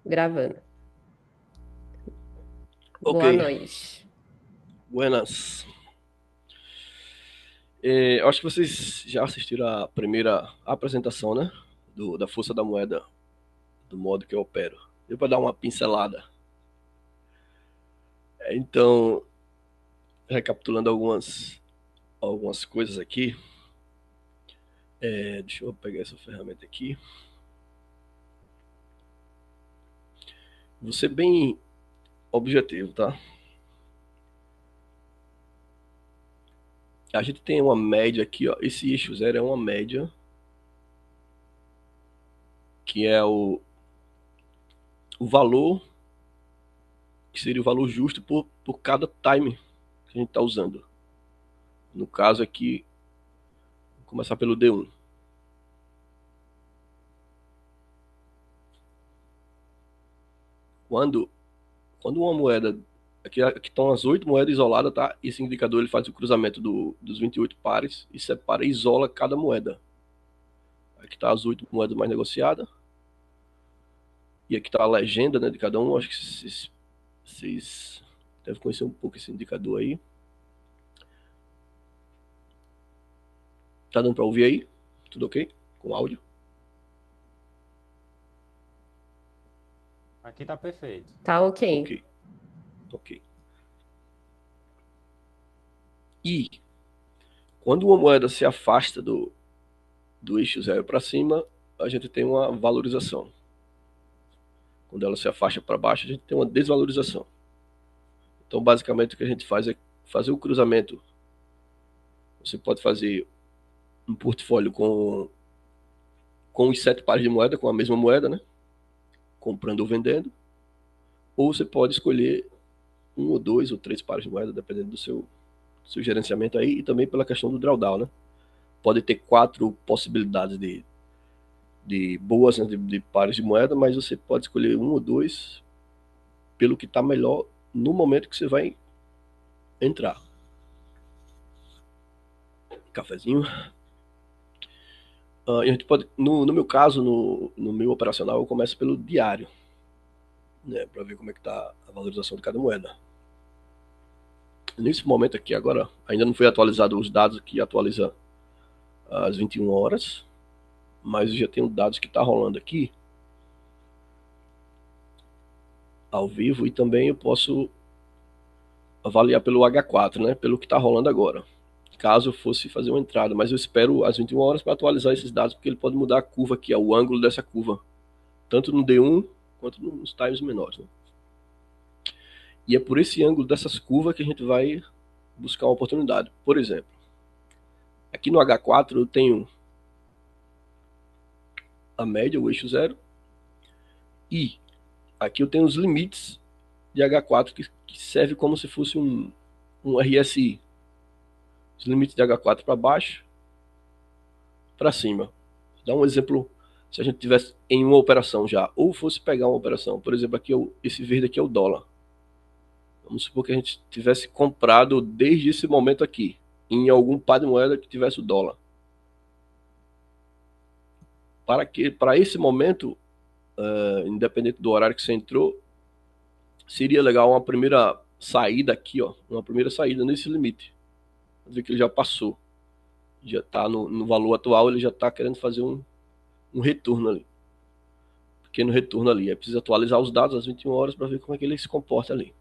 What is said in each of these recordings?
Gravando. Ok, Boa noite. buenas. Eu acho que vocês já assistiram a primeira apresentação, né? Da força da moeda, do modo que eu opero. Deu para dar uma pincelada. Então, recapitulando algumas coisas aqui. Deixa eu pegar essa ferramenta aqui. Vou ser bem objetivo, tá? A gente tem uma média aqui, ó. Esse eixo zero é uma média, que é o valor, que seria o valor justo por cada time que a gente está usando. No caso aqui, vou começar pelo D1. Quando, quando uma moeda. Aqui estão as 8 moedas isoladas, tá? Esse indicador ele faz o cruzamento dos 28 pares e separa e isola cada moeda. Aqui está as 8 moedas mais negociadas. E aqui está a legenda, né, de cada um. Acho que vocês devem conhecer um pouco esse indicador aí. Tá dando para ouvir aí? Tudo ok? Com áudio? Aqui tá perfeito. Tá ok. Ok, ok. E quando uma moeda se afasta do eixo zero para cima, a gente tem uma valorização. Quando ela se afasta para baixo, a gente tem uma desvalorização. Então, basicamente, o que a gente faz é fazer o cruzamento. Você pode fazer um portfólio com os 7 pares de moeda, com a mesma moeda, né? Comprando ou vendendo. Ou você pode escolher um ou dois ou três pares de moeda, dependendo do seu gerenciamento aí, e também pela questão do drawdown, né? Pode ter 4 possibilidades de boas, né, de pares de moeda, mas você pode escolher um ou dois pelo que está melhor no momento que você vai entrar. Cafezinho. A gente pode, no meu caso, no meu operacional, eu começo pelo diário, né, para ver como é que está a valorização de cada moeda. Nesse momento aqui agora, ainda não foi atualizado os dados que atualiza às 21 horas, mas eu já tenho dados que está rolando aqui ao vivo e também eu posso avaliar pelo H4, né, pelo que está rolando agora. Caso eu fosse fazer uma entrada, mas eu espero às 21 horas para atualizar esses dados, porque ele pode mudar a curva aqui, o ângulo dessa curva, tanto no D1 quanto nos times menores. Né? E é por esse ângulo dessas curvas que a gente vai buscar uma oportunidade. Por exemplo, aqui no H4 eu tenho a média, o eixo zero, e aqui eu tenho os limites de H4 que serve como se fosse um RSI. Os limites de H4 para baixo, para cima. Vou dar um exemplo, se a gente tivesse em uma operação já, ou fosse pegar uma operação, por exemplo, aqui esse verde aqui é o dólar. Vamos supor que a gente tivesse comprado desde esse momento aqui, em algum par de moeda que tivesse o dólar. Para esse momento, independente do horário que você entrou, seria legal uma primeira saída aqui, ó, uma primeira saída nesse limite. Ver que ele já passou, já está no valor atual, ele já está querendo fazer um retorno ali. Pequeno retorno ali. É preciso atualizar os dados às 21 horas para ver como é que ele se comporta ali.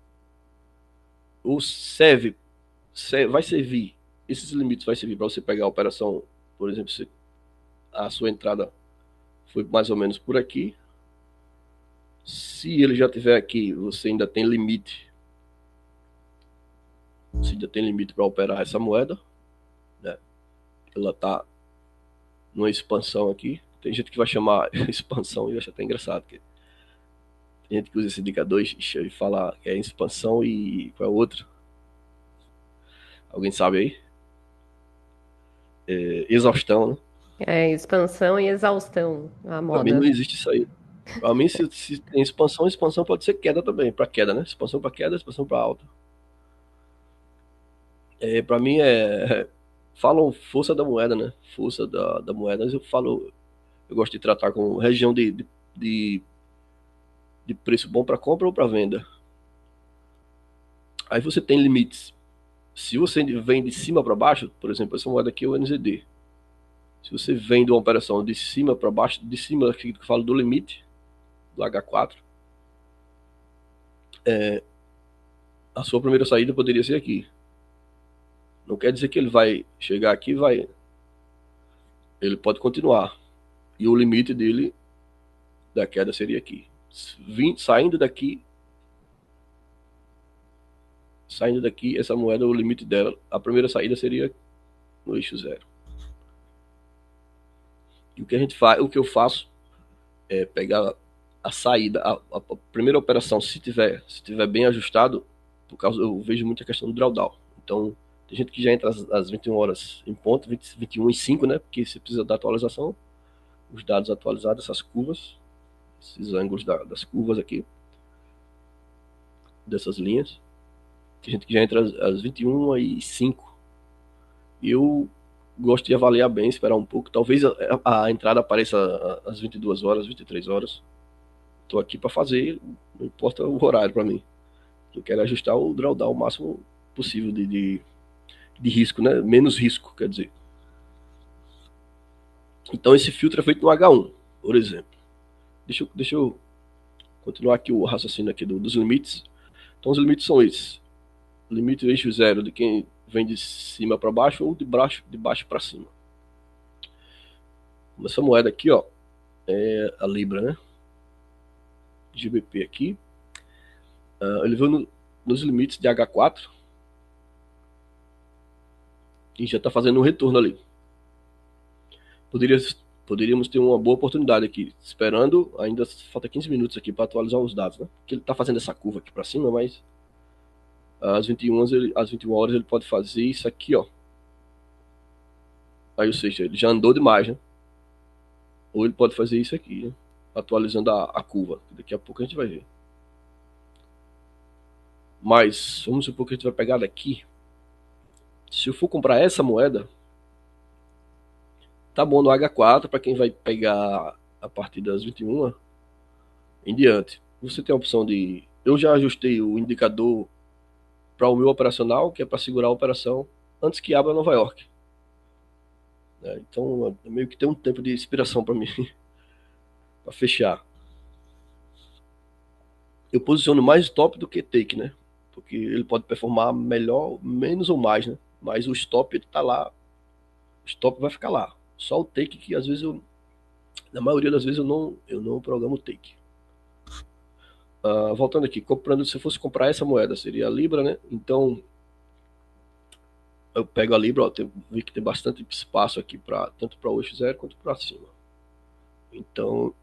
O vai servir, esses limites vai servir para você pegar a operação, por exemplo, se a sua entrada foi mais ou menos por aqui. Se ele já tiver aqui, você ainda tem limite. Você ainda tem limite para operar essa moeda. Né? Ela está numa expansão aqui. Tem gente que vai chamar expansão e eu acho até engraçado. Porque tem gente que usa esse indicador e fala que é expansão e qual é o outro? Alguém sabe aí? Exaustão, né? É expansão e exaustão, a Para mim não moda. existe isso aí. Para mim, se tem expansão, expansão pode ser queda também. Para queda, né? Expansão para queda, expansão para alta. Para mim falam força da moeda, né? Força da moeda, mas eu gosto de tratar como região de de preço bom para compra ou para venda. Aí você tem limites. Se você vem de cima para baixo, por exemplo, essa moeda aqui é o NZD. Se você vem de uma operação de cima para baixo, de cima aqui que eu falo do limite, do H4, a sua primeira saída poderia ser aqui. Não quer dizer que ele vai chegar aqui e vai. Ele pode continuar. E o limite dele da queda seria aqui. Saindo daqui, essa moeda, o limite dela, a primeira saída seria no eixo zero. E o que a gente faz, o que eu faço é pegar a saída, a primeira operação, se tiver bem ajustado, por causa eu vejo muita questão do drawdown. Então, tem gente que já entra às 21 horas em ponto, 21 e 5, né? Porque você precisa da atualização, os dados atualizados, essas curvas, esses ângulos das curvas aqui, dessas linhas. Tem gente que já entra às 21 e 5. Eu gosto de avaliar bem, esperar um pouco. Talvez a entrada apareça às 22 horas, 23 horas. Estou aqui para fazer, não importa o horário para mim. Eu quero ajustar o drawdown o máximo possível de risco, né? Menos risco, quer dizer. Então esse filtro é feito no H1, por exemplo. Deixa eu continuar aqui o raciocínio aqui dos limites. Então os limites são esses. Limite eixo zero de quem vem de cima para baixo ou de baixo para cima. Essa moeda aqui, ó, é a Libra, né? GBP aqui. Ele veio nos limites de H4 e já está fazendo um retorno ali. Poderíamos ter uma boa oportunidade aqui, esperando, ainda falta 15 minutos aqui para atualizar os dados, né? Porque ele está fazendo essa curva aqui para cima, mas às 21 horas ele pode fazer isso aqui, ó. Aí, ou seja, ele já andou demais, né? Ou ele pode fazer isso aqui, né? Atualizando a curva. Daqui a pouco a gente vai ver. Mas, vamos supor que a gente vai pegar daqui. Se eu for comprar essa moeda, tá bom no H4 para quem vai pegar a partir das 21 em diante. Você tem a opção de... Eu já ajustei o indicador para o meu operacional, que é para segurar a operação antes que abra Nova York. Então, meio que tem um tempo de inspiração para mim, para fechar. Eu posiciono mais stop do que take, né? Porque ele pode performar melhor, menos ou mais, né? Mas o stop, ele tá lá. O stop vai ficar lá. Só o take que às vezes na maioria das vezes eu não programo o take. Voltando aqui, se eu fosse comprar essa moeda, seria a Libra, né? Então, eu pego a Libra, ó, vi que tem bastante espaço aqui tanto para o eixo zero quanto para cima. Então,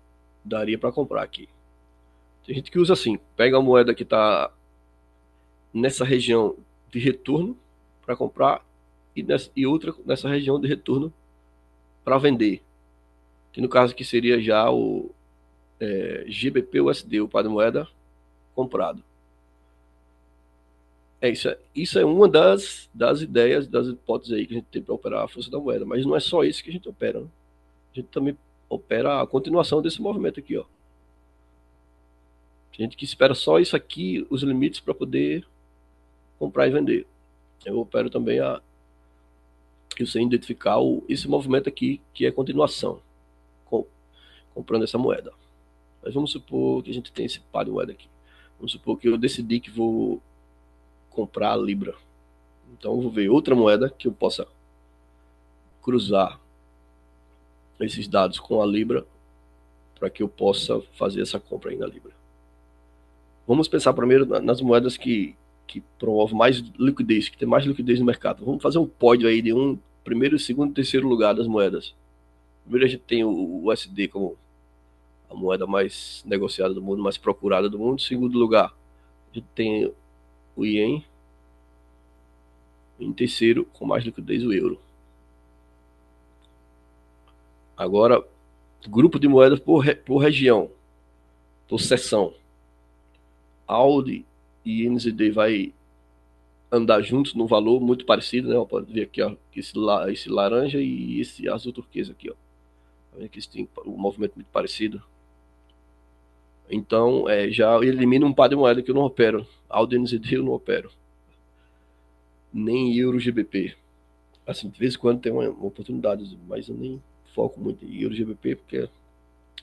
daria para comprar aqui. Tem gente que usa assim, pega a moeda que está nessa região de retorno para comprar e outra nessa região de retorno para vender. Que no caso aqui seria já o GBP USD, o par de moeda comprado. Isso é uma das ideias, das hipóteses aí que a gente tem para operar a força da moeda, mas não é só isso que a gente opera, né? A gente também opera a continuação desse movimento aqui, ó. Tem gente que espera só isso aqui, os limites para poder comprar e vender. Eu opero também que você identificar esse movimento aqui, que é continuação, comprando essa moeda. Mas vamos supor que a gente tem esse par de moeda aqui. Vamos supor que eu decidi que vou comprar a Libra. Então eu vou ver outra moeda que eu possa cruzar esses dados com a Libra para que eu possa fazer essa compra aí na Libra. Vamos pensar primeiro nas moedas que promovem mais liquidez, que tem mais liquidez no mercado. Vamos fazer um pódio aí de primeiro, segundo e terceiro lugar das moedas. Primeiro a gente tem o USD como a moeda mais negociada do mundo, mais procurada do mundo. Em segundo lugar, a gente tem o Ien. Em terceiro, com mais liquidez, o euro. Agora, grupo de moedas por região, por seção. AUD e NZD vai andar juntos num valor muito parecido, né? Pode ver aqui, ó, esse laranja e esse azul turquesa aqui, ó. Tá vendo que eles têm um movimento muito parecido. Então, já elimina um par de moeda que eu não opero. AUD NZD eu não opero. Nem Euro GBP. Assim, de vez em quando tem uma oportunidade, mas eu nem foco muito em Euro GBP, porque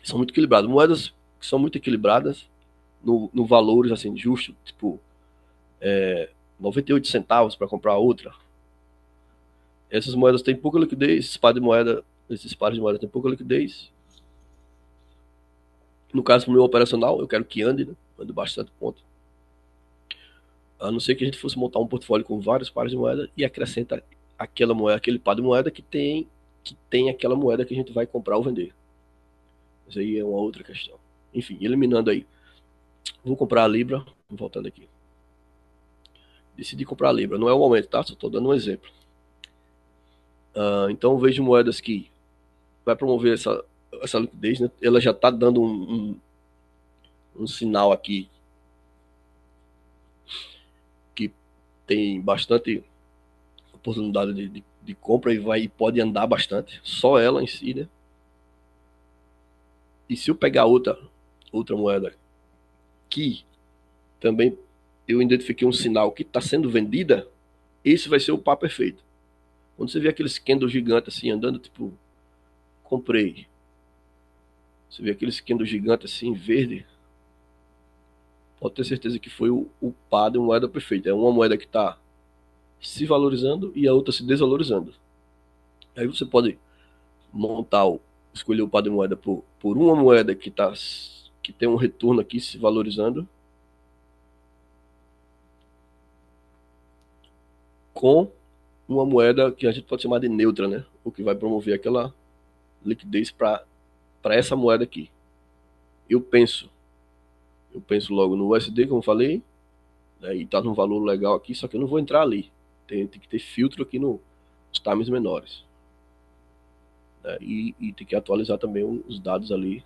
são muito equilibradas. Moedas que são muito equilibradas no valores, assim, justo, tipo, 98 centavos para comprar outra. Essas moedas têm pouca liquidez, esses pares de moeda têm pouca liquidez. No caso do meu operacional, eu quero que ande, né? Ande bastante ponto. A não ser que a gente fosse montar um portfólio com vários pares de moeda e acrescenta aquela moeda, aquele par de moeda que tem aquela moeda que a gente vai comprar ou vender. Isso aí é uma outra questão. Enfim, eliminando aí. Vou comprar a Libra, voltando aqui. Decidi comprar a Libra. Não é o momento, tá? Só estou dando um exemplo. Então vejo moedas que vai promover essa liquidez, né? Ela já está dando um sinal aqui que tem bastante oportunidade de compra e pode andar bastante. Só ela em si, né? E se eu pegar outra moeda que também eu identifiquei um sinal que está sendo vendida, esse vai ser o par perfeito. Quando você vê aqueles candles gigantes assim andando, tipo, comprei. Você vê aqueles candles gigantes assim, verde, pode ter certeza que foi o par de moeda perfeita. É uma moeda que está se valorizando e a outra se desvalorizando. Aí você pode montar, escolher o par de moeda por uma moeda que tem um retorno aqui se valorizando, com uma moeda que a gente pode chamar de neutra, né? O que vai promover aquela liquidez para essa moeda aqui. Eu penso, eu penso logo no USD, como eu falei, né, e está num valor legal aqui, só que eu não vou entrar ali. Tem que ter filtro aqui nos times menores. Né, e tem que atualizar também os dados ali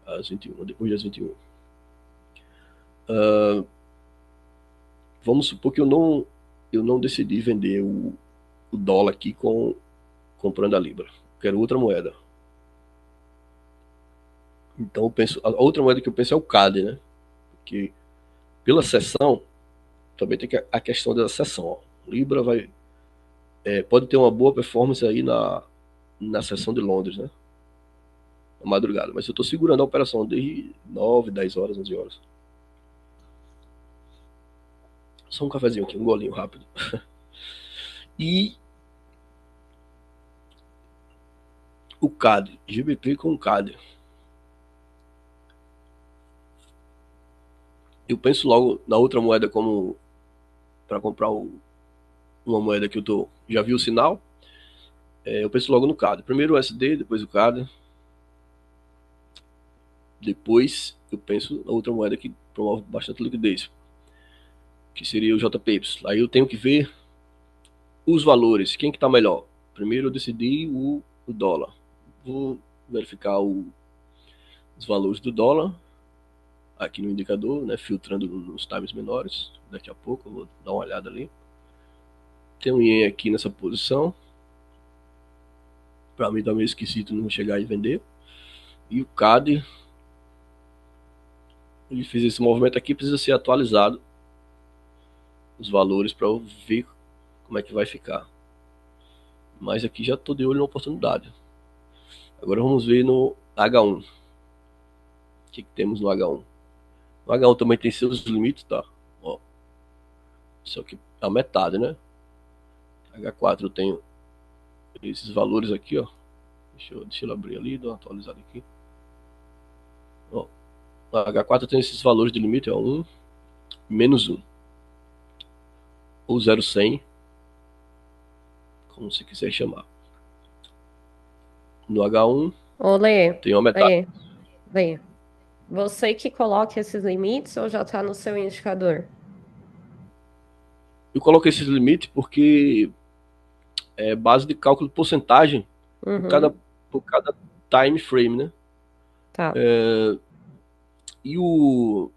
às 21, depois das 21. Vamos supor que eu não decidi vender o dólar aqui comprando a Libra. Quero outra moeda. Então eu penso, a outra moeda que eu penso é o CAD, né? Que pela sessão, também tem a questão da sessão. Ó. Libra pode ter uma boa performance aí na sessão de Londres, né? Na madrugada. Mas eu estou segurando a operação desde 9, 10 horas, 11 horas. Só um cafezinho aqui, um golinho rápido. E o CAD, GBP com CAD. Eu penso logo na outra moeda como para comprar uma moeda que já vi o sinal. Eu penso logo no CAD. Primeiro o SD, depois o CAD. Depois eu penso na outra moeda que promove bastante liquidez, que seria o JPY. Aí eu tenho que ver os valores, quem que está melhor. Primeiro eu decidi o dólar. Vou verificar os valores do dólar aqui no indicador, né, filtrando nos times menores. Daqui a pouco eu vou dar uma olhada ali. Tem um ien aqui nessa posição. Para mim tá meio esquisito não chegar e vender. E o CAD, ele fez esse movimento aqui, precisa ser atualizado os valores para eu ver como é que vai ficar. Mas aqui já estou de olho na oportunidade. Agora vamos ver no H1. O que temos no H1? O H1 também tem seus limites, tá? Ó, isso aqui é a metade, né? H4 eu tenho esses valores aqui, ó. Deixa eu abrir ali, dar uma atualizada aqui. Ó, H4 tem esses valores de limite, ó, 1, menos 1. Ou 0,100, como você quiser chamar. No H1 Ô, Lê, tem uma metade. Lê, Lê. Você que coloca esses limites ou já está no seu indicador? Eu coloquei esses limites porque é base de cálculo de porcentagem por cada, Uhum, por cada time frame, né? tá. E o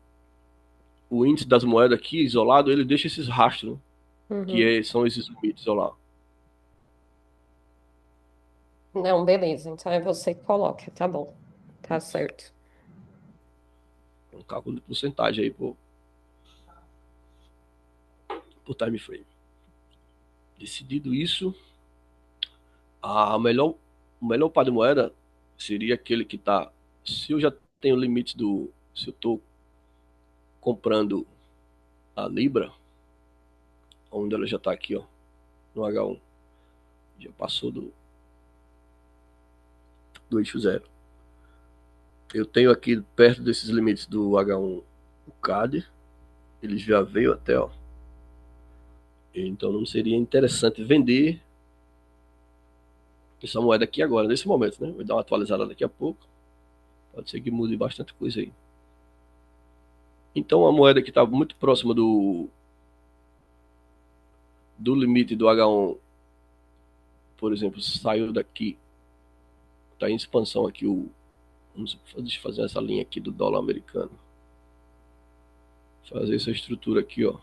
índice das moedas aqui, isolado, ele deixa esses rastros, né? Uhum. São esses limites, olha lá. Não, beleza. Então é você que coloca, tá bom. Tá certo. Um cálculo de porcentagem aí por time frame. Decidido isso, a melhor, o melhor par de moeda seria aquele que está. Se eu já tenho limites do. Se eu estou comprando a Libra, onde ela já está aqui, ó, no H1, já passou do eixo zero. Eu tenho aqui perto desses limites do H1 o CAD, ele já veio até, ó. Então não seria interessante vender essa moeda aqui agora, nesse momento, né? Vou dar uma atualizada daqui a pouco. Pode ser que mude bastante coisa aí. Então a moeda que está muito próxima do limite do H1, por exemplo, saiu daqui, está em expansão aqui vamos fazer essa linha aqui do dólar americano. Fazer essa estrutura aqui, ó.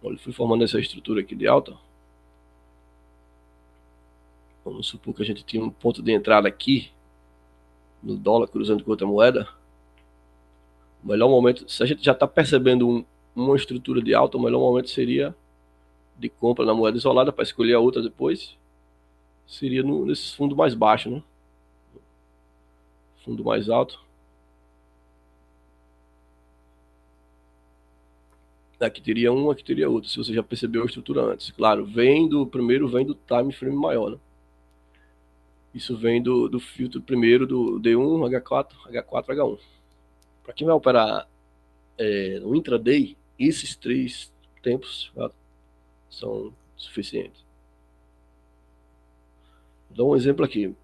Olha, ele foi formando essa estrutura aqui de alta. Vamos supor que a gente tinha um ponto de entrada aqui no dólar cruzando com outra moeda. O melhor momento, se a gente já está percebendo uma estrutura de alta, o melhor momento seria de compra na moeda isolada para escolher a outra depois. Seria nesse fundo mais baixo, né? Fundo mais alto. Aqui teria um, aqui teria outro, se você já percebeu a estrutura antes. Claro, primeiro vem do time frame maior, né? Isso vem do filtro primeiro do D1, H4, H4, H1. Para quem vai operar no intraday, esses três tempos são suficientes. Vou dar um exemplo aqui.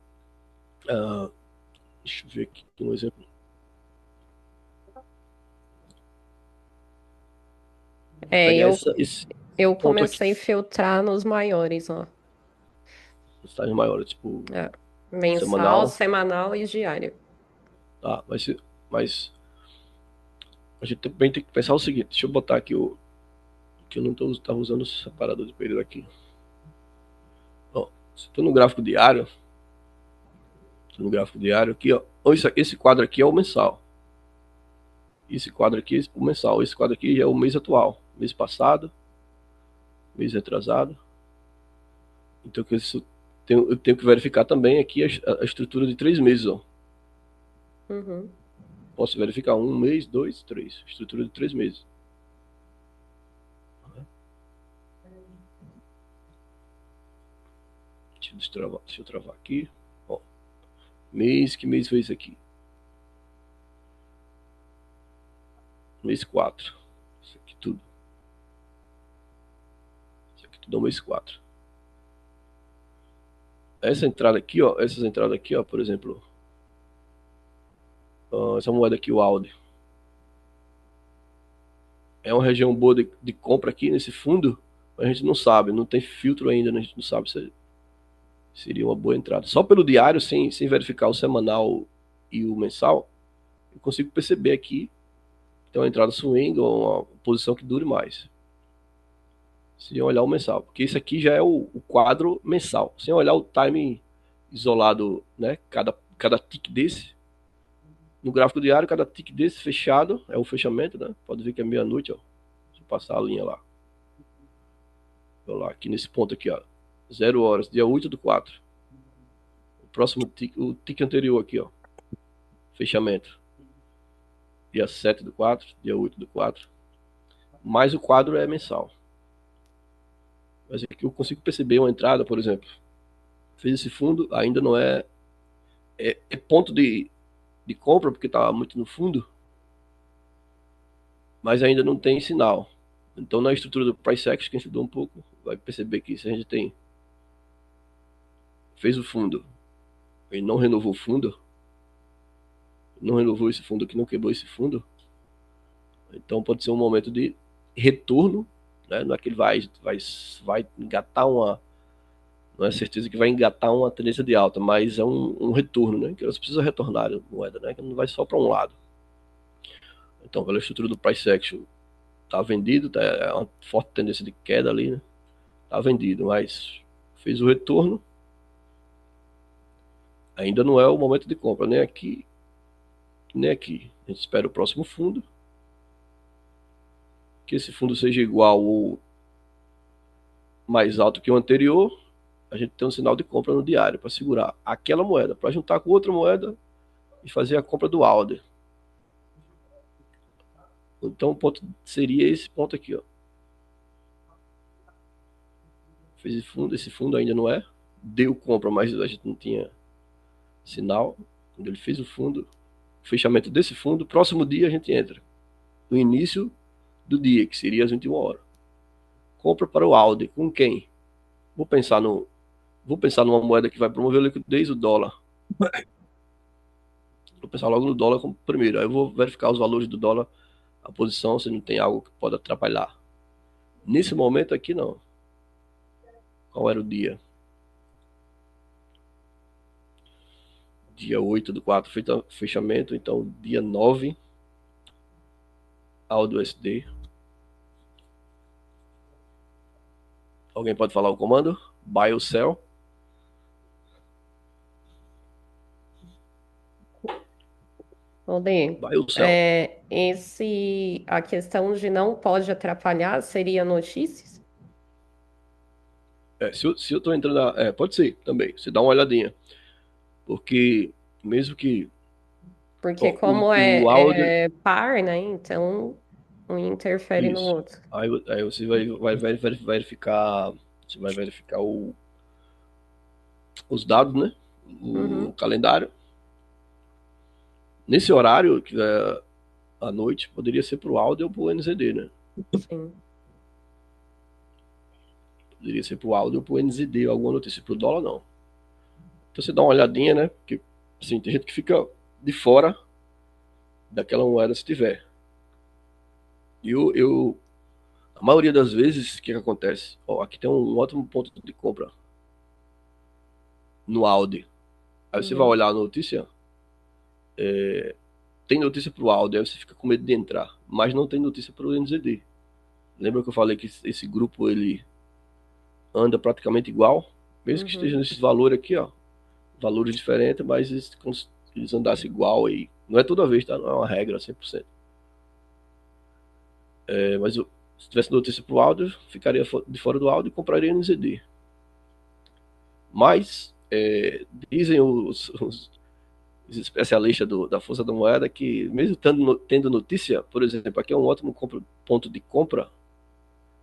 Deixa eu ver aqui um exemplo. Eu comecei a filtrar nos maiores, ó. Estágios maiores, tipo Mensal, semanal e diário. Tá, mas a gente também tem que pensar o seguinte. Deixa eu botar aqui que eu não estava usando o separador de período aqui. Ó, se estou no gráfico diário, aqui, ó. Esse quadro aqui é o mensal. Esse quadro aqui é o mensal. Esse quadro aqui é o mês atual. Mês passado, mês retrasado. Então eu tenho que verificar também aqui a estrutura de 3 meses, ó. Uhum. Posso verificar 1 mês, 2, 3. Estrutura de 3 meses. Deixa eu travar aqui. Ó. Que mês foi esse aqui? Mês 4. Isso aqui tudo. Isso aqui tudo é o mês 4. Essas entradas aqui, ó, por exemplo, essa moeda aqui, o Audi. É uma região boa de compra aqui nesse fundo, mas a gente não sabe, não tem filtro ainda, né? A gente não sabe se seria uma boa entrada. Só pelo diário, sem verificar o semanal e o mensal, eu consigo perceber aqui tem uma entrada swing ou uma posição que dure mais. Sem olhar o mensal, porque isso aqui já é o quadro mensal. Sem olhar o time isolado, né? Cada tick desse. No gráfico diário, cada tick desse fechado é o fechamento, né? Pode ver que é meia-noite, ó. Deixa eu passar a linha lá. Vou lá, aqui nesse ponto aqui, ó. 0 horas, dia 8/4. O próximo tick, o tick anterior aqui, ó. Fechamento. Dia 7/4, dia 8/4. Mas o quadro é mensal. Mas aqui eu consigo perceber uma entrada, por exemplo. Fez esse fundo, ainda não é ponto de compra, porque está muito no fundo, mas ainda não tem sinal. Então, na estrutura do price action, quem estudou um pouco vai perceber que se a gente fez o fundo e não renovou o fundo, não renovou esse fundo aqui, não quebrou esse fundo, então pode ser um momento de retorno, né? Não é que ele vai engatar não é certeza que vai engatar uma tendência de alta, mas é um retorno, né? Que elas precisam retornar a moeda, né? Que não vai só para um lado. Então, pela estrutura do price action, tá vendido, é uma forte tendência de queda ali, né? Tá vendido, mas fez o retorno. Ainda não é o momento de compra, nem aqui, nem aqui. A gente espera o próximo fundo, que esse fundo seja igual ou mais alto que o anterior. A gente tem um sinal de compra no diário para segurar aquela moeda, para juntar com outra moeda e fazer a compra do Alder. Então o ponto seria esse ponto aqui, ó. Fez esse fundo ainda não é. Deu compra, mas a gente não tinha sinal. Quando ele fez o fundo, o fechamento desse fundo, próximo dia a gente entra. No início do dia, que seria às 21 horas. Compra para o Alder. Com quem? Vou pensar no. Vou pensar numa moeda que vai promover a liquidez, o dólar. Vou pensar logo no dólar como primeiro. Aí eu vou verificar os valores do dólar, a posição, se não tem algo que pode atrapalhar. Nesse momento aqui, não. Qual era o dia? Dia 8 do 4, fechamento. Então, dia 9, Aldo USD. Alguém pode falar o comando? Buy ou sell? Alden, Buy ou sell? a questão de não pode atrapalhar seria notícias? Se eu tô entrando. Pode ser também. Você dá uma olhadinha. Porque, mesmo que. Porque Ó, como o Aldo. é par, né? Então um interfere no Isso. outro. Aí você vai verificar. Você vai verificar os dados, né? O Uhum, calendário. Nesse horário, que é à noite, poderia ser para o Aldo ou para o NZD, né? sim. Poderia ser para o Aldo ou para o NZD, alguma notícia. Para o dólar, não. Então você dá uma olhadinha, né? Porque, assim, tem gente que fica de fora daquela moeda se tiver. E a maioria das vezes, o que acontece? Ó, aqui tem um ótimo ponto de compra no Audi. Aí você vai Uhum, olhar a notícia, tem notícia para o Audi, aí você fica com medo de entrar, mas não tem notícia para o NZD. Lembra que eu falei que esse grupo ele anda praticamente igual? Mesmo que esteja uhum. nesses valores aqui, ó, valores diferentes, mas eles andassem igual aí. Não é toda vez, tá? Não é uma regra 100%. Mas se tivesse notícia para o áudio, ficaria de fora do áudio e compraria NZD. Mas dizem os especialistas da Força da Moeda que, mesmo tendo notícia, por exemplo, aqui é um ótimo ponto de compra,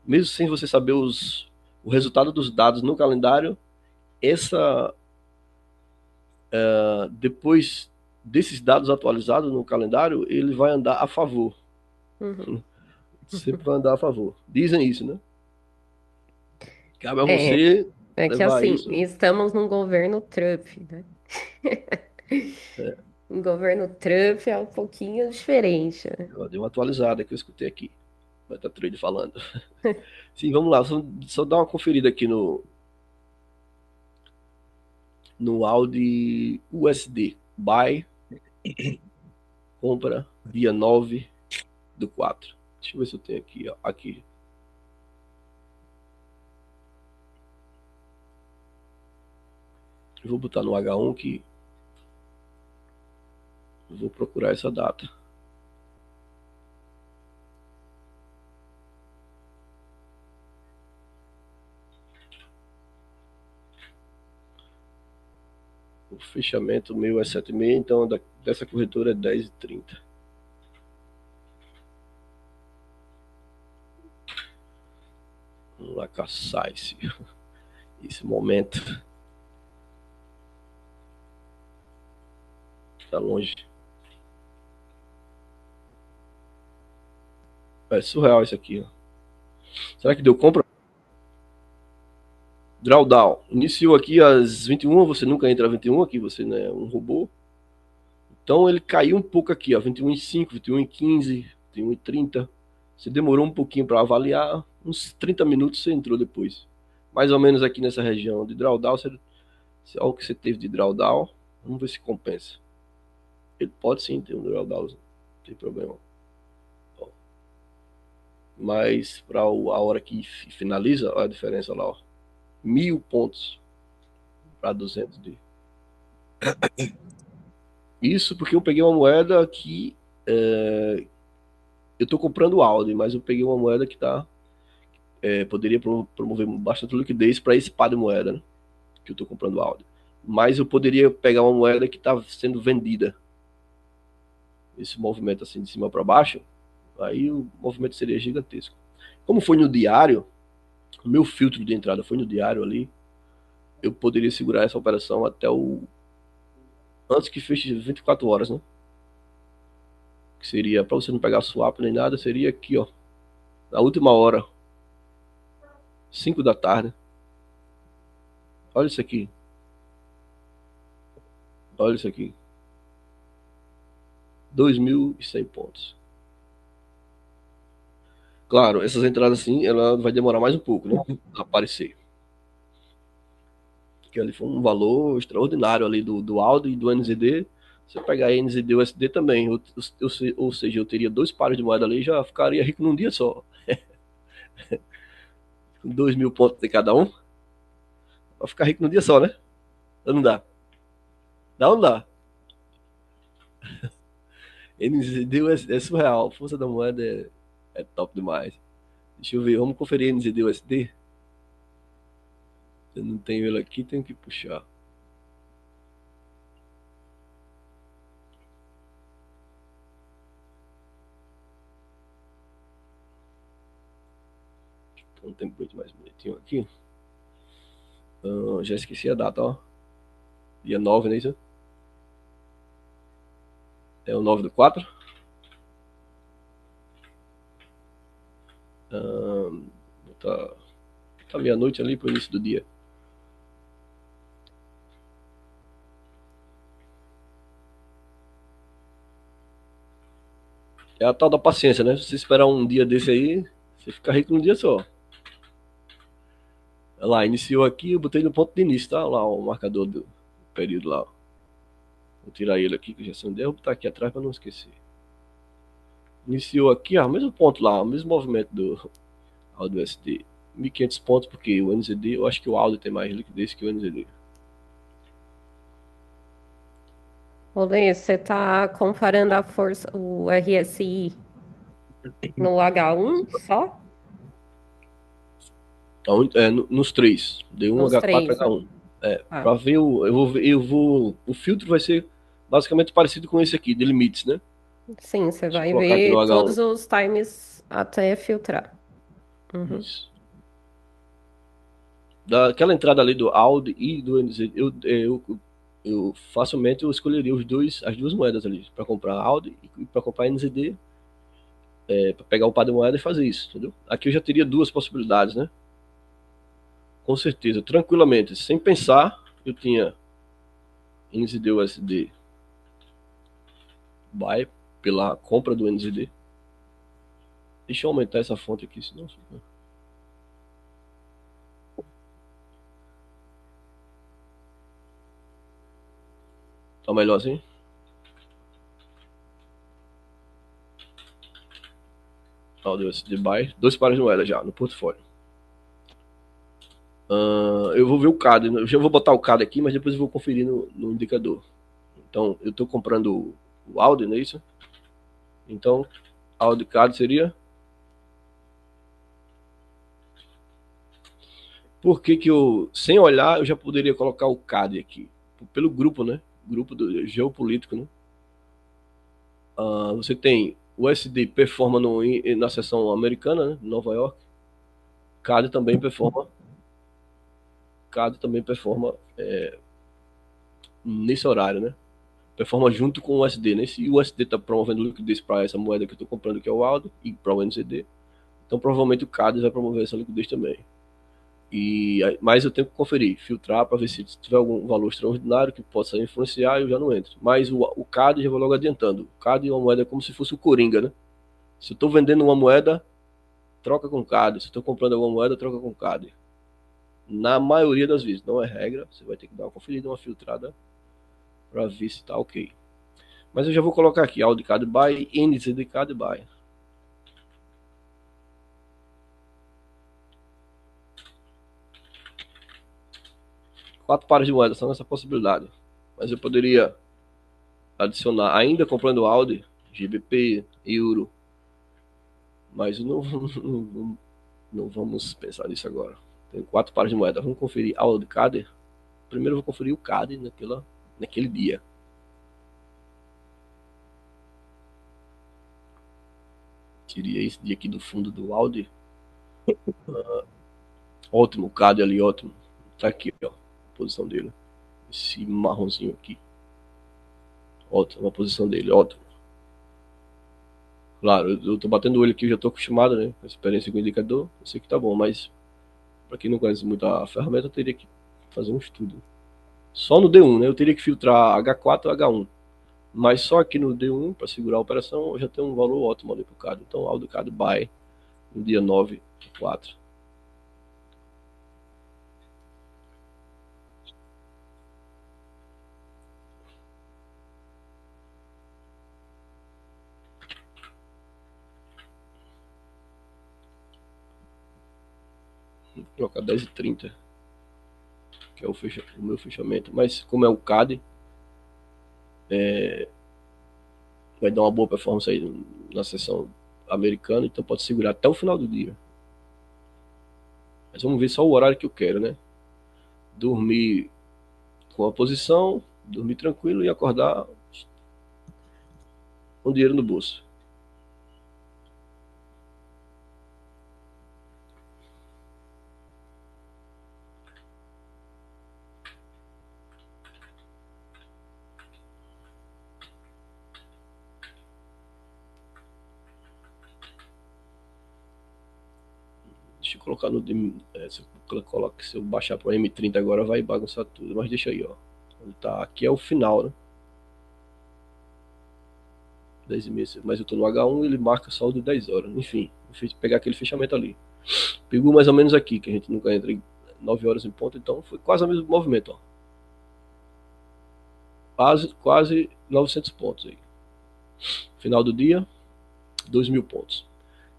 mesmo sem você saber o resultado dos dados no calendário, essa depois desses dados atualizados no calendário, ele vai andar a favor. Uhum. Sempre vai andar a favor. Dizem isso, né? Cabe a É, você é que levar assim, isso. estamos num governo Trump, né? O governo Trump é um pouquinho diferente, né? Eu dei uma atualizada que eu escutei aqui. Vai estar trade falando. Sim, vamos lá. Só dar uma conferida aqui no Audi USD. Buy, compra, dia 9 do 4. Deixa eu ver se eu tenho aqui, ó. Aqui. Eu vou botar no H1 que eu vou procurar essa data. O fechamento meu é 7h30, então dessa corretora é 10h30. Vamos lá caçar esse momento. Tá longe. É surreal isso aqui, ó. Será que deu compra? Drawdown. Iniciou aqui às 21, você nunca entra às 21 aqui, você não é um robô. Então ele caiu um pouco aqui, ó, 21h05, 21h15, 21h30. Você demorou um pouquinho para avaliar, uns 30 minutos você entrou depois. Mais ou menos aqui nessa região de drawdown, olha o que você teve de drawdown, vamos ver se compensa. Ele pode sim ter um drawdown, não tem problema. Ó, mas para a hora que finaliza, olha a diferença lá, ó. 1.000 pontos para 200 de. Isso porque eu peguei uma moeda que eu estou comprando o Audi, mas eu peguei uma moeda que poderia promover bastante liquidez para esse par de moeda, né, que eu estou comprando o Audi. Mas eu poderia pegar uma moeda que está sendo vendida. Esse movimento assim de cima para baixo, aí o movimento seria gigantesco. Como foi no diário, o meu filtro de entrada foi no diário ali, eu poderia segurar essa operação até o antes que feche 24 horas, né? Que seria, para você não pegar swap nem nada, seria aqui, ó, na última hora, 5 da tarde. Olha isso aqui, olha isso aqui, 2.100 pontos. Claro, essas entradas assim, ela vai demorar mais um pouco, né? A aparecer. Porque ali foi um valor extraordinário ali do Aldo e do NZD. Se eu pegar NZD e USD também, ou seja, eu teria dois pares de moeda ali e já ficaria rico num dia só. Com 2.000 pontos de cada um, vai ficar rico num dia só, né? Não dá. Dá ou não dá? NZD e USD é surreal. A força da moeda é top demais. Deixa eu ver, vamos conferir NZD e USD. Eu não tenho ele aqui, tenho que puxar. Um template mais bonitinho aqui. Já esqueci a data, ó. Dia 9, não é isso? É o 9/4. Tá, tá meia-noite ali pro início do dia. É a tal da paciência, né? Se você esperar um dia desse aí, você fica rico num dia só. Olha lá, iniciou aqui, eu botei no ponto de início, tá? Olha lá o marcador do período lá. Vou tirar ele aqui, que já são 10, vou botar aqui atrás para não esquecer. Iniciou aqui, ó, mesmo ponto lá, o mesmo movimento do USD. 1.500 pontos, porque o NZD, eu acho que o Aldo tem mais liquidez que o NZD. Olê, você está comparando a força, o RSI no H1 só? Então, nos três, D1, Nos H4, três, né? H1. Ah, Para ver, o filtro vai ser basicamente parecido com esse aqui, de limites, né? sim, você Deixa eu vai colocar aqui no ver H1. todos os times até filtrar. Uhum. Isso. Daquela entrada ali do Audi e do NZ, eu facilmente eu escolheria as duas moedas ali, para comprar Audi e para comprar NZD, para pegar o par de moeda e fazer isso, entendeu? Aqui eu já teria duas possibilidades, né? Com certeza, tranquilamente, sem pensar, eu tinha NZD USD buy pela compra do NZD. Deixa eu aumentar essa fonte aqui, senão fica. Tá melhor assim? Audi USD buy, dois pares de moeda já no portfólio. Eu vou ver o CAD, eu já vou botar o CAD aqui, mas depois eu vou conferir no indicador. Então, eu estou comprando o Audi, não é isso? Então, Audi CAD seria. Por que eu, sem olhar, eu já poderia colocar o CAD aqui? Pelo grupo, né? Grupo do geopolítico, né? Você tem o SD performa na seção americana, né? Nova York. CAD também performa. CAD também performa nesse horário, né? Performa junto com o USD, né? Se o USD está promovendo liquidez para essa moeda que eu estou comprando, que é o Audi, e para o NZD, então provavelmente o CAD vai promover essa liquidez também. Mas eu tenho que conferir, filtrar para ver se tiver algum valor extraordinário que possa influenciar, eu já não entro. Mas o CAD já vou logo adiantando. O CAD é uma moeda como se fosse o Coringa, né? Se eu estou vendendo uma moeda, troca com CAD. Se eu estou comprando alguma moeda, troca com CAD. Na maioria das vezes, não é regra, você vai ter que dar uma conferida, uma filtrada para ver se está ok. Mas eu já vou colocar aqui Audi CAD buy, NZD CAD buy. Quatro pares de moedas são essa possibilidade. Mas eu poderia adicionar, ainda comprando Audi, GBP, Euro, mas não vamos pensar nisso agora. Tem 4 pares de moeda. Vamos conferir Audi CAD. Primeiro eu vou conferir o CAD naquele dia. Tirei esse dia aqui do fundo do Audi. Ótimo, o CAD ali, ótimo. Tá aqui, ó, a posição dele. Esse marronzinho aqui. Ótimo, a posição dele, ótimo. Claro, eu tô batendo o olho aqui, eu já tô acostumado, né? Com a experiência com o indicador, eu sei que tá bom, mas para quem não conhece muito a ferramenta, eu teria que fazer um estudo. Só no D1, né? Eu teria que filtrar H4 e H1. Mas só aqui no D1, para segurar a operação, eu já tenho um valor ótimo ali pro CAD. Então, Aldo CAD buy no dia 9/4. Vou colocar 10h30, que é o meu fechamento. Mas como é o CAD, vai dar uma boa performance aí na sessão americana, então pode segurar até o final do dia. Mas vamos ver só o horário que eu quero, né? Dormir com a posição, dormir tranquilo e acordar com dinheiro no bolso. Deixa eu colocar no. Se eu baixar para o M30 agora vai bagunçar tudo, mas deixa aí, ó. Tá, aqui é o final, né? 10h30, mas eu tô no H1 e ele marca só o de 10 horas. Enfim, vou pegar aquele fechamento ali. Pegou mais ou menos aqui, que a gente nunca entra em 9 horas em ponto, então foi quase o mesmo movimento, ó. Quase 900 pontos aí. Final do dia, 2.000 pontos.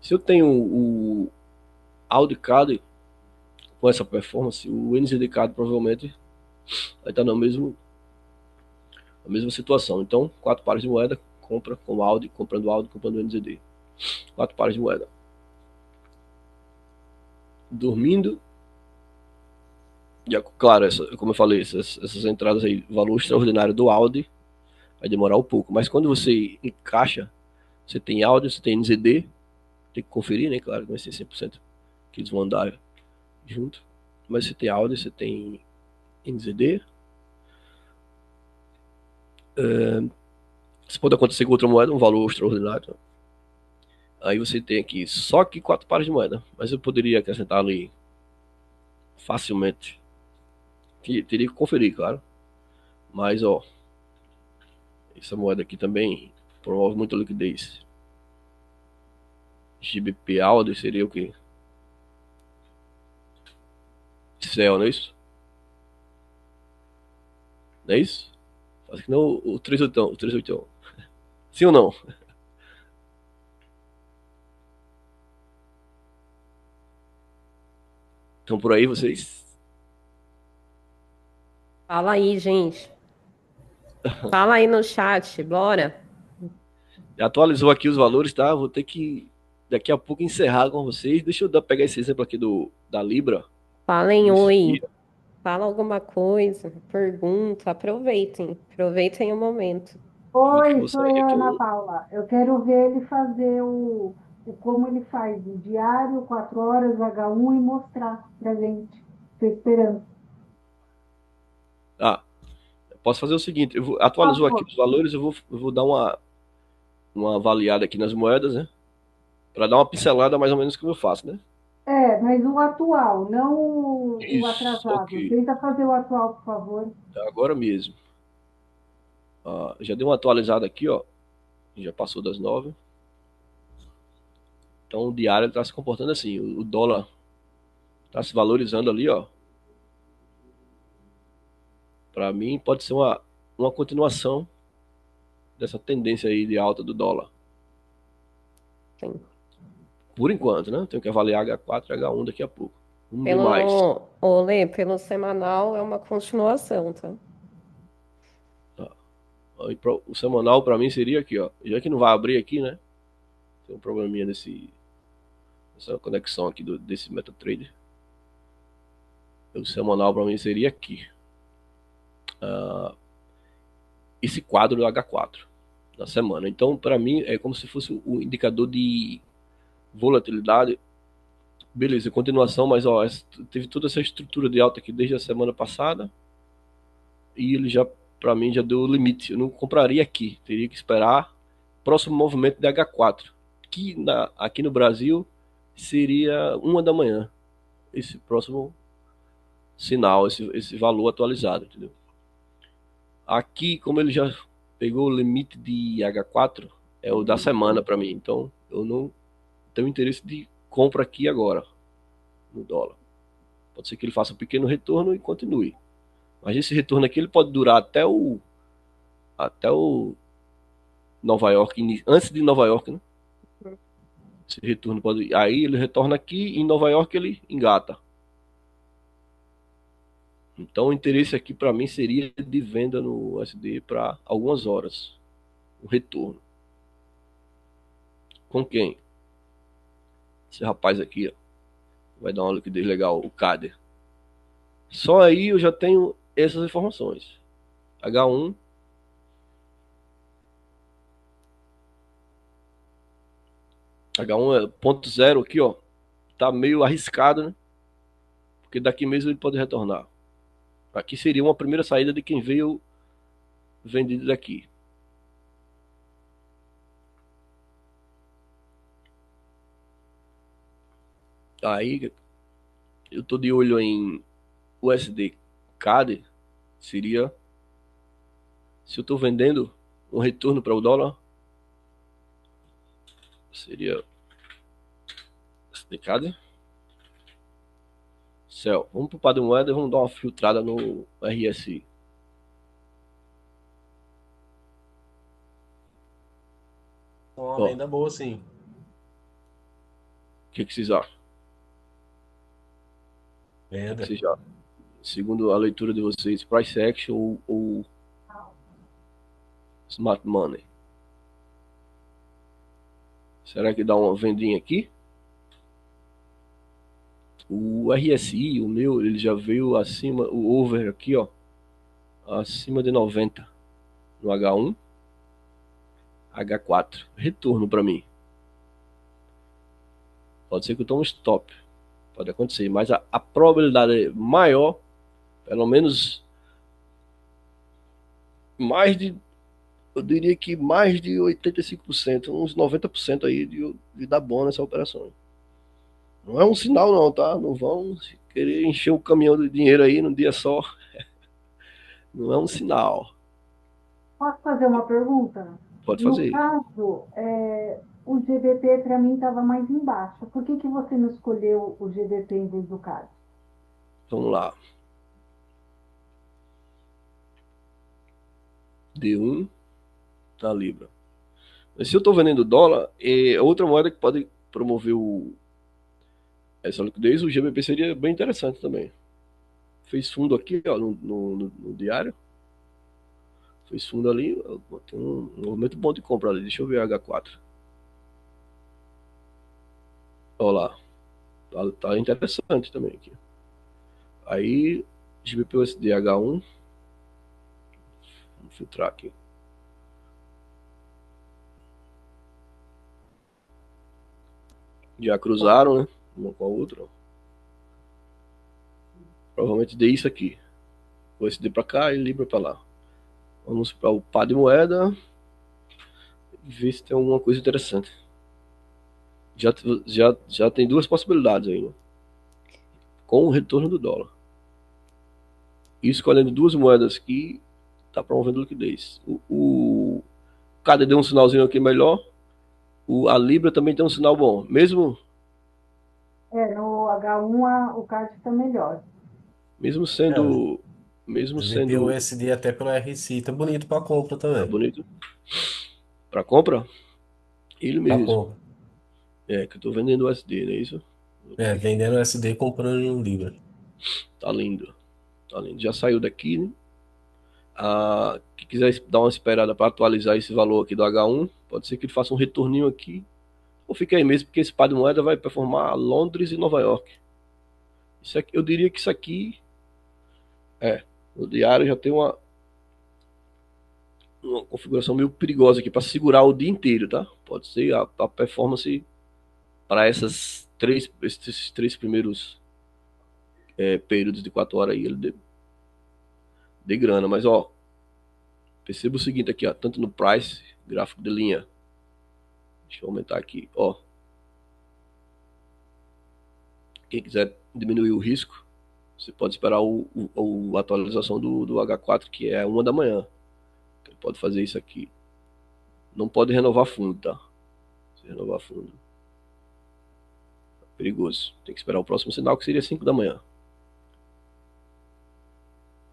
Se eu tenho o Audi CAD com essa performance, o NZD CAD provavelmente vai estar na mesma situação. Então, 4 pares de moeda, compra com Audi, comprando Audi, comprando NZD. 4 pares de moeda. Dormindo. Claro, como eu falei, essas entradas aí, valor extraordinário do Audi, vai demorar um pouco. Mas quando você encaixa, você tem Audi, você tem NZD, tem que conferir, né? Claro, não vai ser 100% que eles vão andar junto. Mas você tem Audi, você tem NZD. Isso pode acontecer com outra moeda, um valor extraordinário. Aí você tem aqui só que 4 pares de moeda. Mas eu poderia acrescentar ali facilmente. Teria que conferir, claro. Mas, ó, essa moeda aqui também promove muita liquidez. GBP Audi seria o quê? Cell, não é isso? Não é isso? Faz que não o 38, o 38. Sim ou não? Estão por aí vocês? Fala aí, gente. Fala aí no chat, bora. Atualizou aqui os valores, tá? Vou ter que daqui a pouco encerrar com vocês. Deixa eu pegar esse exemplo aqui da Libra. Falem Nesse oi. dia. Fala alguma coisa, pergunta, aproveitem. Aproveitem o momento. Clique, Oi, vou sou sair eu, aqui. Ana Paula. Eu quero ver ele fazer o como ele faz o diário, 4 horas, H1 e mostrar pra gente. Estou esperando. Ah, posso fazer o seguinte: Por atualizou aqui favor. os valores, eu vou dar uma avaliada aqui nas moedas, né? Para dar uma pincelada mais ou menos como eu faço, né? É, mas o atual, não o Isso, atrasado. ok. Tenta fazer o atual, por favor. Agora mesmo. Já deu uma atualizada aqui, ó. Já passou das 9. Então o diário está se comportando assim. O dólar está se valorizando ali, ó. Para mim pode ser uma continuação dessa tendência aí de alta do dólar. Sim. Por enquanto, né? Tenho que avaliar H4 e H1 daqui a pouco. Vamos ver mais. Pelo semanal é uma continuação, tá? O semanal para mim seria aqui, ó. Já que não vai abrir aqui, né? Tem um probleminha dessa conexão aqui desse MetaTrader. O semanal para mim seria aqui. Esse quadro do H4 da semana. Então, para mim, é como se fosse o indicador de volatilidade. Beleza, continuação, mas ó, teve toda essa estrutura de alta aqui desde a semana passada. E ele já, para mim, já deu o limite. Eu não compraria aqui. Teria que esperar próximo movimento de H4. Que aqui no Brasil seria 1 da manhã. Esse próximo sinal, esse valor atualizado, entendeu? Aqui, como ele já pegou o limite de H4, é o da semana para mim. Então, eu não tenho interesse de compra aqui agora, no dólar. Pode ser que ele faça um pequeno retorno e continue. Mas esse retorno aqui ele pode durar até o Nova York, antes de Nova York, né? Esse retorno pode. Aí ele retorna aqui e em Nova York ele engata. Então o interesse aqui para mim seria de venda no USD para algumas horas. O retorno. Com quem? Esse rapaz aqui, ó, vai dar uma liquidez legal, o Cader. Só aí eu já tenho essas informações. H1. H1 é ponto zero aqui, ó. Tá meio arriscado, né? Porque daqui mesmo ele pode retornar. Aqui seria uma primeira saída de quem veio vendido daqui. Aí eu tô de olho em USD CAD. Seria, se eu tô vendendo um retorno para o dólar, seria USD CAD. Céu, vamos pro par de moeda e vamos dar uma filtrada no RSI. Uma Ó, venda boa, sim. o que vocês acham? Venda. Vocês já, segundo a leitura de vocês, price action ou smart money? Será que dá uma vendinha aqui? O RSI, o meu, ele já veio acima, o over aqui, ó, acima de 90 no H1, H4. Retorno para mim. Pode ser que eu tome um stop. Pode acontecer, mas a probabilidade é maior, pelo menos eu diria que mais de 85%, uns 90% aí de dar bom nessa operação. Não é um sinal não, tá? Não vão querer encher o caminhão de dinheiro aí num dia só. Não é um sinal. Posso fazer uma pergunta? Pode No fazer. caso, o GBP para mim estava mais embaixo. Por que você não escolheu o GBP em vez do CAD? Vamos lá. D1 na Libra. Mas se eu estou vendendo dólar, é outra moeda que pode promover essa liquidez, o GBP seria bem interessante também. Fez fundo aqui, ó, no diário. Fez fundo ali, tem um movimento bom de compra ali. Deixa eu ver H4. Olha lá. Tá interessante também aqui. Aí, GBP USD H1. Vamos filtrar aqui. Já cruzaram, né? Uma com a outra. Provavelmente dê isso aqui. USD para cá e Libra para lá. Vamos para o par de moeda e ver se tem alguma coisa interessante. Já tem duas possibilidades aí, né? Com o retorno do dólar. E escolhendo duas moedas que está promovendo liquidez. Cada deu um sinalzinho aqui melhor. A Libra também tem um sinal bom. Mesmo No H1 o CAD está melhor. Mesmo É, o sendo. Mesmo GBP sendo. USD até pelo RSI, tá bonito para compra Tá também. bonito. Para compra? Ele Para mesmo. compra. É, que eu tô vendendo USD, não é isso? Vendendo USD, comprando em Libra. Tá lindo. Tá lindo. Já saiu daqui, né? Quem quiser dar uma esperada para atualizar esse valor aqui do H1, pode ser que ele faça um retorninho aqui, ou fique aí mesmo, porque esse par de moeda vai performar Londres e Nova York. Isso aqui, eu diria que isso aqui, no diário já tem uma configuração meio perigosa aqui para segurar o dia inteiro, tá? Pode ser a performance para esses três primeiros períodos de 4 horas aí, ele dê grana, mas ó, perceba o seguinte aqui, ó, tanto no price, gráfico de linha, deixa eu aumentar aqui, ó, quem quiser diminuir o risco, você pode esperar a atualização do H4, que é 1 da manhã. Ele pode fazer isso aqui. Não pode renovar fundo, tá? Se renovar fundo, é perigoso. Tem que esperar o próximo sinal, que seria 5 da manhã.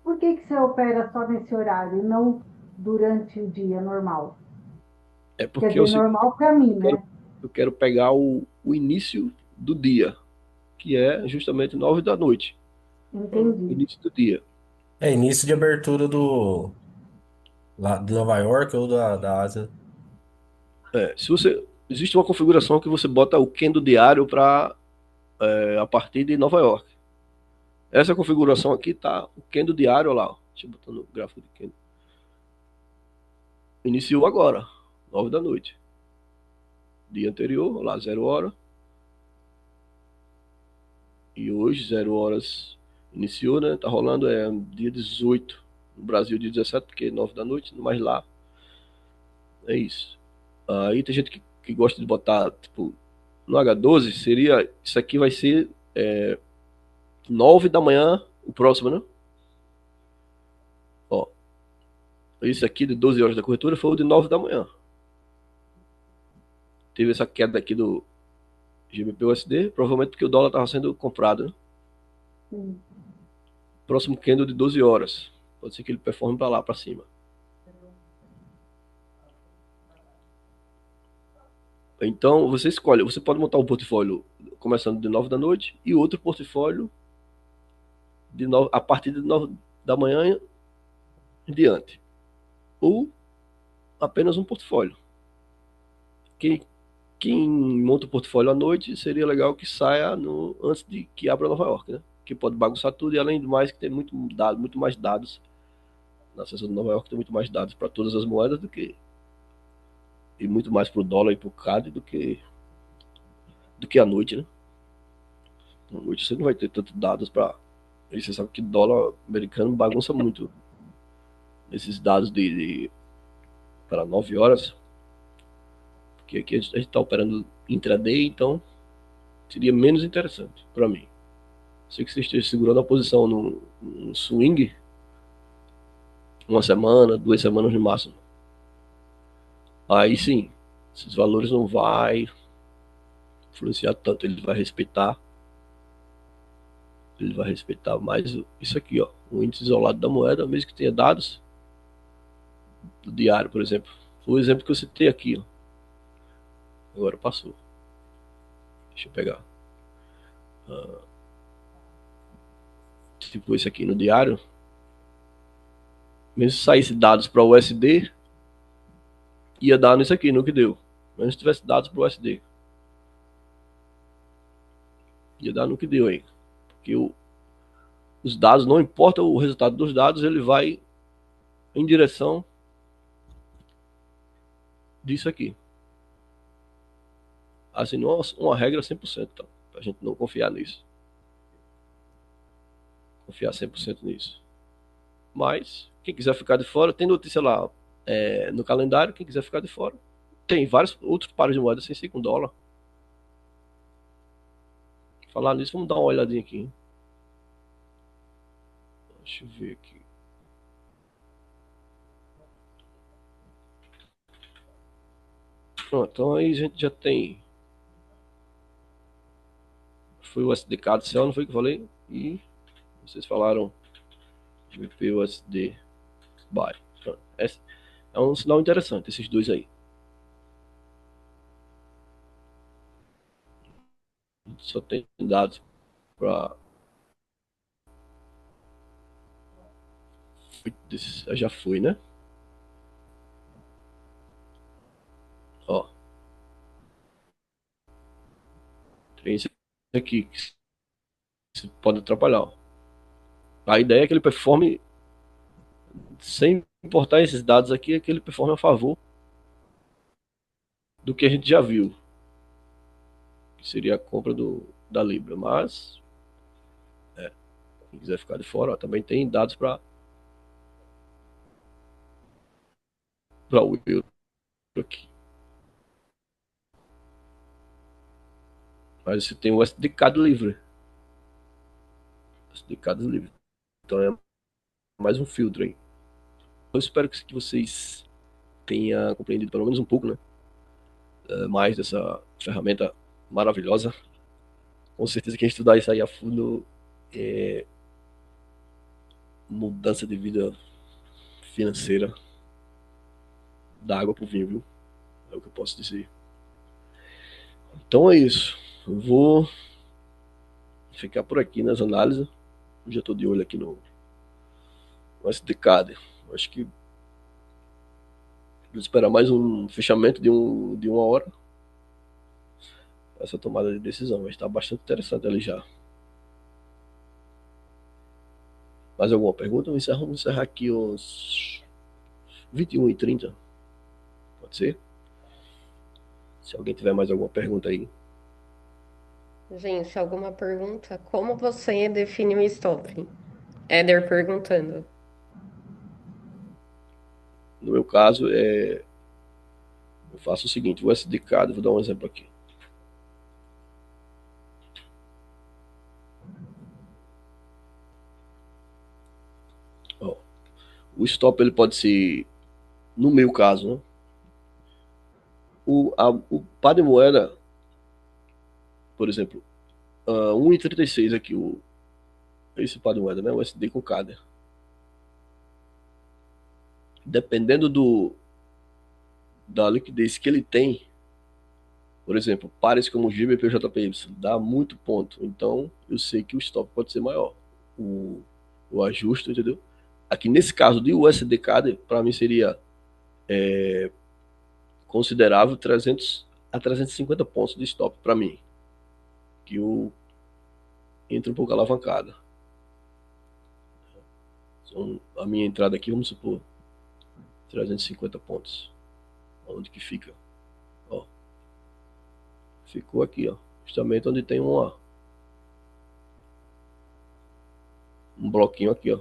Por que você opera só nesse horário e não durante o dia normal? É Quer porque é o dizer, seguinte, normal para mim, né? eu quero pegar o início do dia, que é justamente 9 da noite. O Entendi. início do dia. É início de abertura lá de Nova York ou da Ásia. Se você existe uma configuração que você bota o candle diário para a partir de Nova York. Essa configuração aqui tá o candle diário lá, ó. Deixa eu botar no gráfico de candle. Iniciou agora, 9 da noite. Dia anterior, lá 0 hora. E hoje 0 horas iniciou, né? Tá rolando dia 18. No Brasil dia 17, porque 9 da noite, mas lá é isso. Aí tem gente que gosta de botar, tipo, no H12 seria, isso aqui vai ser 9 da manhã, o próximo, né? Ó, esse aqui de 12 horas da corretora foi o de 9 da manhã. Teve essa queda aqui do GBP/USD, provavelmente porque o dólar estava sendo comprado, né? Sim. Próximo candle de 12 horas. Pode ser que ele performe para lá, para cima. Então, você escolhe. Você pode montar um portfólio começando de 9 da noite e outro portfólio a partir de 9 da manhã em diante. Ou apenas um portfólio. Quem, quem monta o portfólio à noite, seria legal que saia antes de que abra Nova York, né? Que pode bagunçar tudo e, além do mais, que tem muito mais dados. Na sessão de Nova York tem muito mais dados para todas as moedas e muito mais para o dólar e para o CAD do que à noite, né? À noite você não vai ter tantos dados para. E você sabe que dólar americano bagunça muito esses dados para 9 horas, porque aqui a gente está operando intraday, então seria menos interessante para mim. Sei que você esteja segurando a posição no swing, 1 semana, 2 semanas no máximo. Aí sim, esses valores não vai influenciar tanto, ele vai respeitar mais isso aqui, ó, o índice isolado da moeda, mesmo que tenha dados do diário, por exemplo. Foi o exemplo que eu citei aqui, ó. Agora passou. Deixa eu pegar. Tipo esse aqui no diário. Mesmo se saísse dados para o USD, ia dar nisso aqui, no que deu. Mas se tivesse dados para o USD, ia dar no que deu aí. Porque os dados, não importa o resultado dos dados, ele vai em direção disso aqui. Assim, não é uma regra 100%, tá? Pra gente não confiar nisso. Confiar 100% nisso. Mas, quem quiser ficar de fora, tem notícia lá no calendário, quem quiser ficar de fora. Tem vários outros pares de moedas sem ser com dólar. Falar nisso, vamos dar uma olhadinha aqui, hein? Deixa eu ver aqui. Pronto, então aí a gente já tem. Foi o SDK do céu, não foi o que eu falei? E vocês falaram GBP USD Buy. Pronto. Esse é um sinal interessante, esses dois aí. Só tem dados para Já foi, né? Ó, tem esse aqui que pode atrapalhar. Ó. A ideia é que ele performe, sem importar esses dados aqui, é que ele performe a favor do que a gente já viu, que seria a compra da Libra. Mas, quem quiser ficar de fora, ó, também tem dados para o euro aqui. Mas você tem o SDK livre. SDK livre. Então é mais um filtro aí. Eu espero que vocês tenham compreendido pelo menos um pouco, né? Mais dessa ferramenta maravilhosa. Com certeza quem estudar isso aí a fundo é mudança de vida financeira da água pro vinho, viu? É o que eu posso dizer. Então é isso. Eu vou ficar por aqui nas análises. Eu já estou de olho aqui no SDK. Acho que vou esperar mais um fechamento de uma hora. Essa tomada de decisão. Mas está bastante interessante ali já. Mais alguma pergunta? Vamos encerrar aqui os 21h30. Pode ser? Se alguém tiver mais alguma pergunta aí. Gente, alguma pergunta? Como você define o stop? Éder perguntando. No meu caso, eu faço o seguinte, o SDK, vou dar um exemplo aqui. Ó, o stop ele pode ser, no meu caso, né? O par de moeda, por exemplo, 1,36 aqui, esse par de moeda, né? O SD com CAD. Dependendo da liquidez que ele tem, por exemplo, pares como GBP ou JPY, dá muito ponto. Então, eu sei que o stop pode ser maior. O ajuste, entendeu? Aqui nesse caso de USD CAD, para mim seria considerável 300 a 350 pontos de stop para mim. Que eu entro um pouco alavancada. Então, a minha entrada aqui, vamos supor, 350 pontos. Onde que fica? Ó, ficou aqui, ó. Justamente onde tem um bloquinho aqui, ó.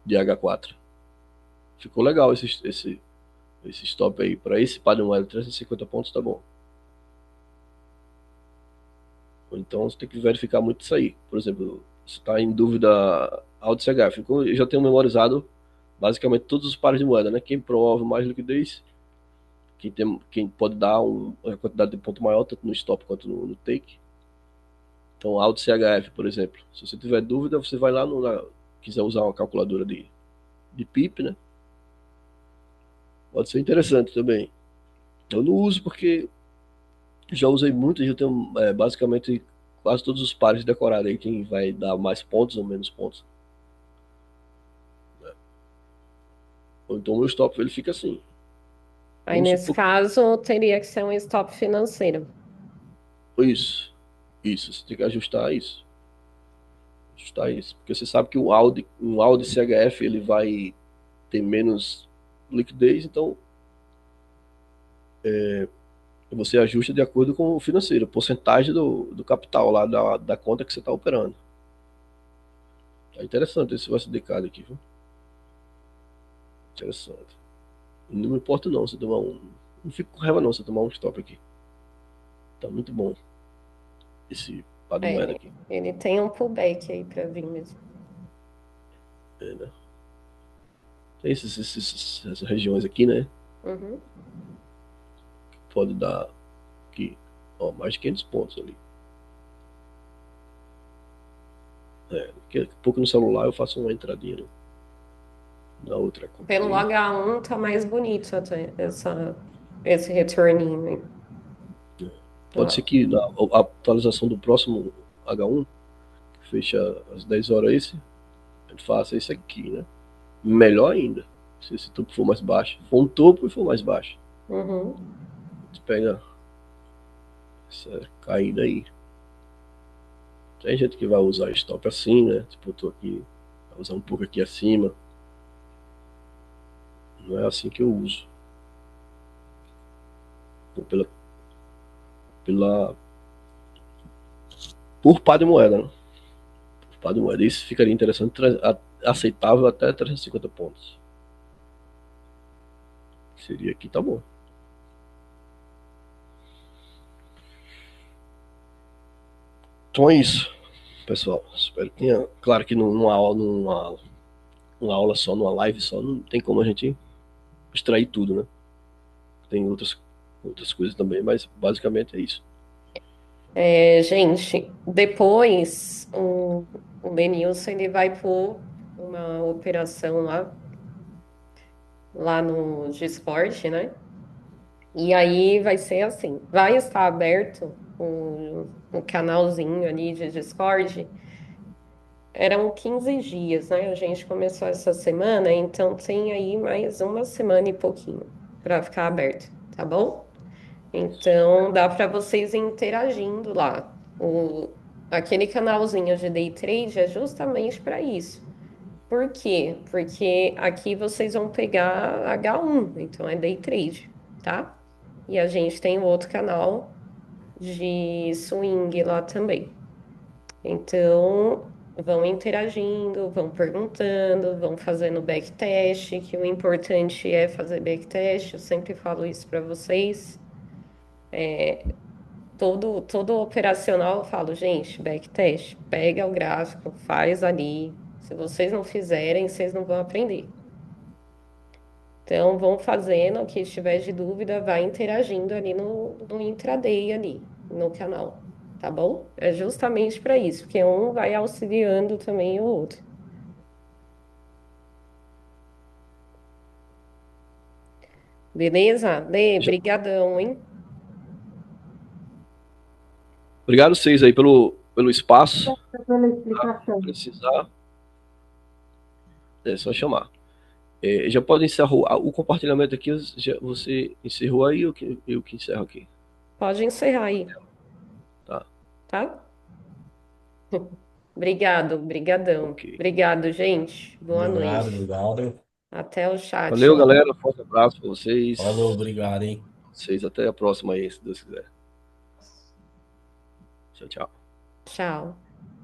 De H4. Ficou legal esse stop aí. Para esse padrão L, 350 pontos, tá bom. Então você tem que verificar muito isso aí. Por exemplo, você está em dúvida ao CH. Eu já tenho memorizado basicamente todos os pares de moeda, né? Quem promove mais liquidez, quem pode dar uma quantidade de ponto maior, tanto no stop quanto no take. Então, Alt CHF, por exemplo. Se você tiver dúvida, você vai lá quiser usar uma calculadora de PIP, né? Pode ser interessante também. Eu não uso porque já usei muito, já tenho basicamente quase todos os pares decorados aí, quem vai dar mais pontos ou menos pontos. Ou então o meu stop ele fica assim. Aí, nesse caso, teria que ser um stop financeiro. Isso. Você tem que ajustar isso. Porque você sabe que um Audi CHF ele vai ter menos liquidez, então você ajusta de acordo com o financeiro, porcentagem do capital lá da conta que você está operando. É interessante esse USDK aqui, viu? Interessante. Não me importa não se tomar um. Não fico com raiva não se tomar um stop aqui. Tá muito bom. Esse par de moeda aqui. Ele tem um pullback aí pra vir mesmo. Né? Tem essas regiões aqui, né? Uhum. Pode dar aqui, ó, mais de 500 pontos ali. Daqui a pouco no celular eu faço uma entradinha na outra conta. Pelo H1 tá mais bonito até esse retorninho aí. Pode ser que a atualização do próximo H1, que fecha às 10 horas esse, gente faça isso aqui, né? Melhor ainda, se esse topo for mais baixo. For um topo e for mais baixo. Uhum. A gente pega essa caída aí. Tem gente que vai usar stop assim, né? Tipo, eu tô aqui, vai usar um pouco aqui acima. Não é assim que eu uso. Então, por par de moeda, né? Por par de moeda. Isso ficaria interessante, aceitável até 350 pontos. Seria aqui, tá bom. Então é isso, pessoal. Espero que tenha. Claro que uma aula só, numa live só, não tem como a gente extrair tudo, né? Tem outras coisas também, mas basicamente é isso. Gente, depois o Lenilson ele vai pôr uma operação lá no Discord, né? E aí vai ser assim, vai estar aberto o canalzinho ali de Discord. Eram 15 dias, né? A gente começou essa semana, então tem aí mais uma semana e pouquinho para ficar aberto, tá bom? Então dá para vocês ir interagindo lá. Aquele canalzinho de day trade é justamente para isso. Por quê? Porque aqui vocês vão pegar H1, então é day trade, tá? E a gente tem o outro canal de swing lá também. Então, vão interagindo, vão perguntando, vão fazendo backtest, que o importante é fazer backtest, eu sempre falo isso para vocês. Todo operacional eu falo, gente, backtest, pega o gráfico, faz ali. Se vocês não fizerem, vocês não vão aprender. Então, vão fazendo, o que estiver de dúvida, vai interagindo ali no intraday ali, no canal, tá bom? É justamente para isso, porque um vai auxiliando também o outro. Beleza? Lê, brigadão, hein? Obrigado vocês aí pelo espaço. Pela explicação. Precisar, é só chamar. Já pode encerrar o compartilhamento aqui. Você encerrou aí, eu que encerro aqui. Pode encerrar aí, Tá? tá? Obrigado, brigadão. Ok. Obrigado, gente. Boa Obrigado, noite. obrigado. Até o chat Valeu, lá. galera. Forte abraço pra vocês. Falou, obrigado, hein? Vocês até a próxima aí, se Deus quiser. Tchau, tchau. Tchau.